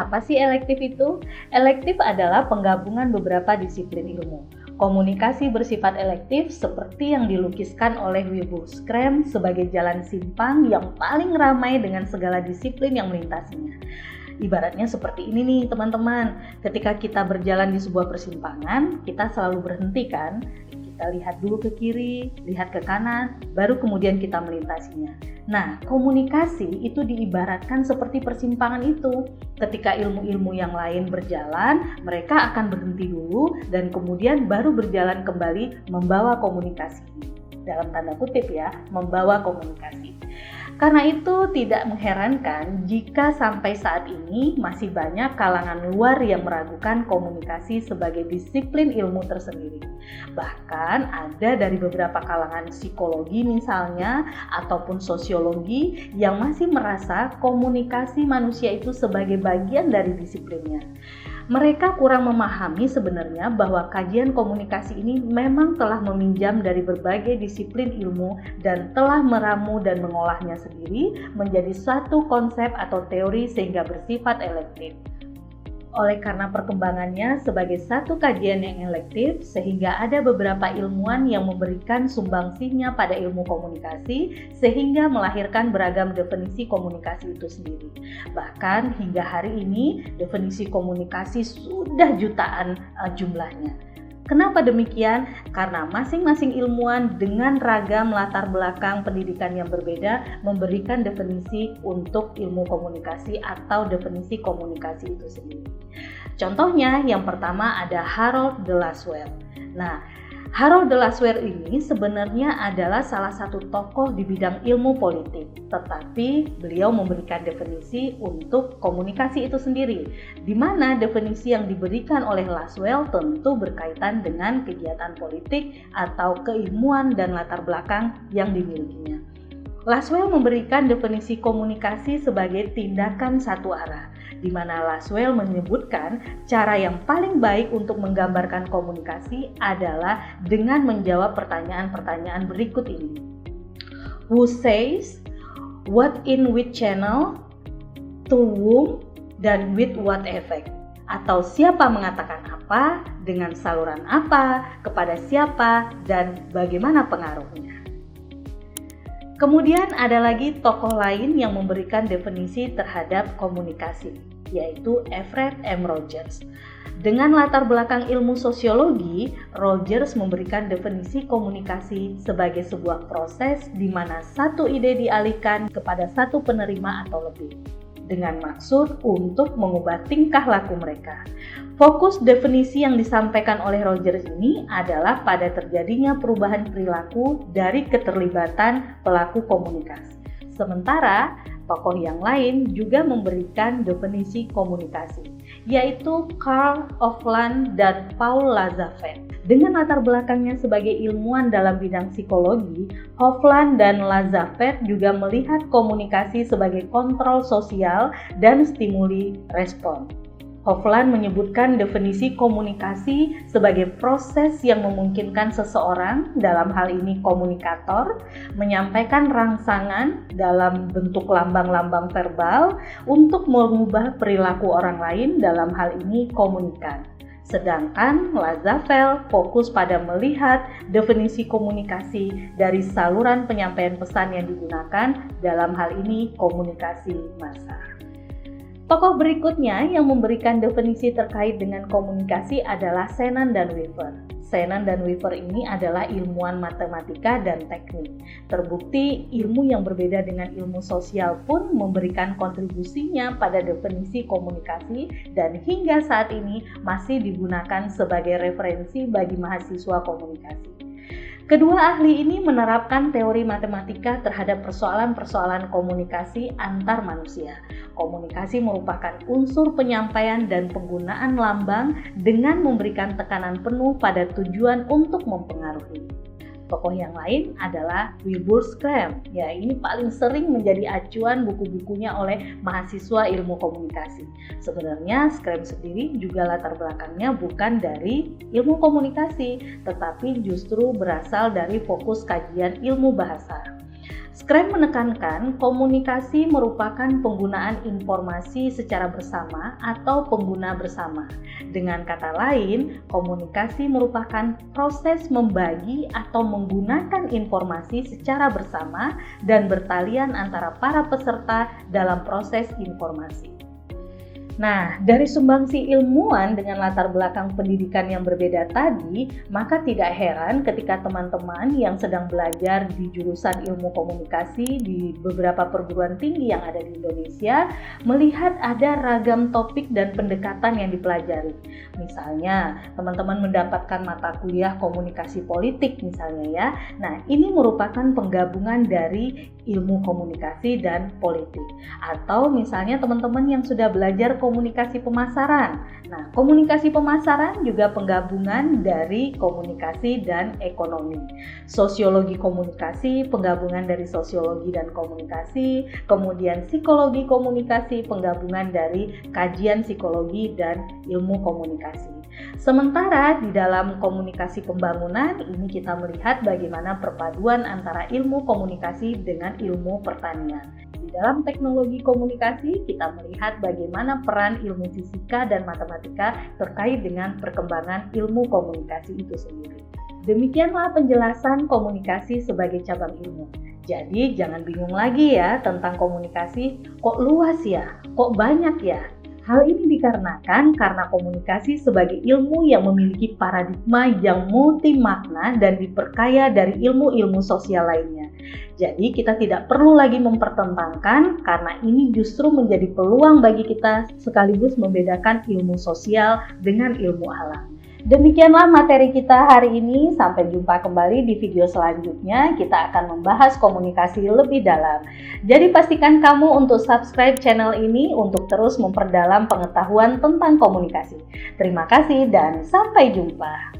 Apa sih elektif itu? Elektif adalah penggabungan beberapa disiplin ilmu. Komunikasi bersifat elektif seperti yang dilukiskan oleh Wilbur Scrum sebagai jalan simpang yang paling ramai dengan segala disiplin yang melintasinya. Ibaratnya seperti ini nih teman-teman, ketika kita berjalan di sebuah persimpangan, kita selalu berhenti kan? Kita lihat dulu ke kiri, lihat ke kanan, baru kemudian kita melintasinya. Nah, komunikasi itu diibaratkan seperti persimpangan itu. Ketika ilmu-ilmu yang lain berjalan, mereka akan berhenti dulu dan kemudian baru berjalan kembali membawa komunikasi. Dalam tanda kutip ya, membawa komunikasi. Karena itu tidak mengherankan jika sampai saat ini masih banyak kalangan luar yang meragukan komunikasi sebagai disiplin ilmu tersendiri. Bahkan ada dari beberapa kalangan psikologi misalnya ataupun sosiologi yang masih merasa komunikasi manusia itu sebagai bagian dari disiplinnya. Mereka kurang memahami sebenarnya bahwa kajian komunikasi ini memang telah meminjam dari berbagai disiplin ilmu dan telah meramu dan mengolahnya sendiri menjadi suatu konsep atau teori sehingga bersifat elektif. Oleh karena perkembangannya sebagai satu kajian yang elektif, sehingga ada beberapa ilmuwan yang memberikan sumbangsihnya pada ilmu komunikasi, sehingga melahirkan beragam definisi komunikasi itu sendiri. Bahkan hingga hari ini, definisi komunikasi sudah jutaan jumlahnya. Kenapa demikian? Karena masing-masing ilmuwan dengan ragam latar belakang pendidikan yang berbeda memberikan definisi untuk ilmu komunikasi atau definisi komunikasi itu sendiri. Contohnya yang pertama ada Harold de Lasswell. Nah, Harold de Lasswell ini sebenarnya adalah salah satu tokoh di bidang ilmu politik, tetapi beliau memberikan definisi untuk komunikasi itu sendiri, di mana definisi yang diberikan oleh Lasswell tentu berkaitan dengan kegiatan politik atau keilmuan dan latar belakang yang dimilikinya. Lasswell memberikan definisi komunikasi sebagai tindakan satu arah, di mana Lasswell menyebutkan cara yang paling baik untuk menggambarkan komunikasi adalah dengan menjawab pertanyaan-pertanyaan berikut ini. Who says, what in which channel, to whom, dan with what effect? Atau siapa mengatakan apa, dengan saluran apa, kepada siapa, dan bagaimana pengaruhnya. Kemudian ada lagi tokoh lain yang memberikan definisi terhadap komunikasi, yaitu Everett M. Rogers. Dengan latar belakang ilmu sosiologi, Rogers memberikan definisi komunikasi sebagai sebuah proses di mana satu ide dialihkan kepada satu penerima atau lebih, dengan maksud untuk mengubah tingkah laku mereka. Fokus definisi yang disampaikan oleh Rogers ini adalah pada terjadinya perubahan perilaku dari keterlibatan pelaku komunikasi. Sementara tokoh yang lain juga memberikan definisi komunikasi, yaitu Karl Hoffland dan Paul Lazarev. Dengan latar belakangnya sebagai ilmuwan dalam bidang psikologi, Hoffland dan Lazarev juga melihat komunikasi sebagai kontrol sosial dan stimuli respon. Hoffland menyebutkan definisi komunikasi sebagai proses yang memungkinkan seseorang, dalam hal ini komunikator, menyampaikan rangsangan dalam bentuk lambang-lambang verbal untuk mengubah perilaku orang lain, dalam hal ini komunikan. Sedangkan Lazarev fokus pada melihat definisi komunikasi dari saluran penyampaian pesan yang digunakan, dalam hal ini komunikasi massa. Tokoh berikutnya yang memberikan definisi terkait dengan komunikasi adalah Shannon dan Weaver. Shannon dan Weaver ini adalah ilmuwan matematika dan teknik. Terbukti ilmu yang berbeda dengan ilmu sosial pun memberikan kontribusinya pada definisi komunikasi dan hingga saat ini masih digunakan sebagai referensi bagi mahasiswa komunikasi. Kedua ahli ini menerapkan teori matematika terhadap persoalan-persoalan komunikasi antar manusia. Komunikasi merupakan unsur penyampaian dan penggunaan lambang dengan memberikan tekanan penuh pada tujuan untuk mempengaruhi. Tokoh yang lain adalah Wilbur Scrum. Ya, ini paling sering menjadi acuan buku-bukunya oleh mahasiswa ilmu komunikasi. Sebenarnya Scrum sendiri juga latar belakangnya bukan dari ilmu komunikasi, tetapi justru berasal dari fokus kajian ilmu bahasa. Scrum menekankan komunikasi merupakan penggunaan informasi secara bersama atau pengguna bersama. Dengan kata lain, komunikasi merupakan proses membagi atau menggunakan informasi secara bersama dan bertalian antara para peserta dalam proses informasi. Nah, dari sumbangsi ilmuwan dengan latar belakang pendidikan yang berbeda tadi, maka tidak heran ketika teman-teman yang sedang belajar di jurusan ilmu komunikasi di beberapa perguruan tinggi yang ada di Indonesia melihat ada ragam topik dan pendekatan yang dipelajari. Misalnya, teman-teman mendapatkan mata kuliah komunikasi politik misalnya ya. Nah, ini merupakan penggabungan dari ilmu komunikasi dan politik. Atau misalnya teman-teman yang sudah belajar komunikasi pemasaran. Nah, komunikasi pemasaran juga penggabungan dari komunikasi dan ekonomi. Sosiologi komunikasi, penggabungan dari sosiologi dan komunikasi. Kemudian psikologi komunikasi, penggabungan dari kajian psikologi dan ilmu komunikasi. Sementara di dalam komunikasi pembangunan ini kita melihat bagaimana perpaduan antara ilmu komunikasi dengan ilmu pertanian. Di dalam teknologi komunikasi kita melihat bagaimana peran ilmu fisika dan matematika terkait dengan perkembangan ilmu komunikasi itu sendiri. Demikianlah penjelasan komunikasi sebagai cabang ilmu. Jadi jangan bingung lagi ya tentang komunikasi, kok luas ya, kok banyak ya. Hal ini dikarenakan karena komunikasi sebagai ilmu yang memiliki paradigma yang multi makna dan diperkaya dari ilmu-ilmu sosial lainnya. Jadi kita tidak perlu lagi mempertentangkan karena ini justru menjadi peluang bagi kita sekaligus membedakan ilmu sosial dengan ilmu alam. Demikianlah materi kita hari ini, sampai jumpa kembali di video selanjutnya. Kita akan membahas komunikasi lebih dalam. Jadi pastikan kamu untuk subscribe channel ini untuk terus memperdalam pengetahuan tentang komunikasi. Terima kasih dan sampai jumpa.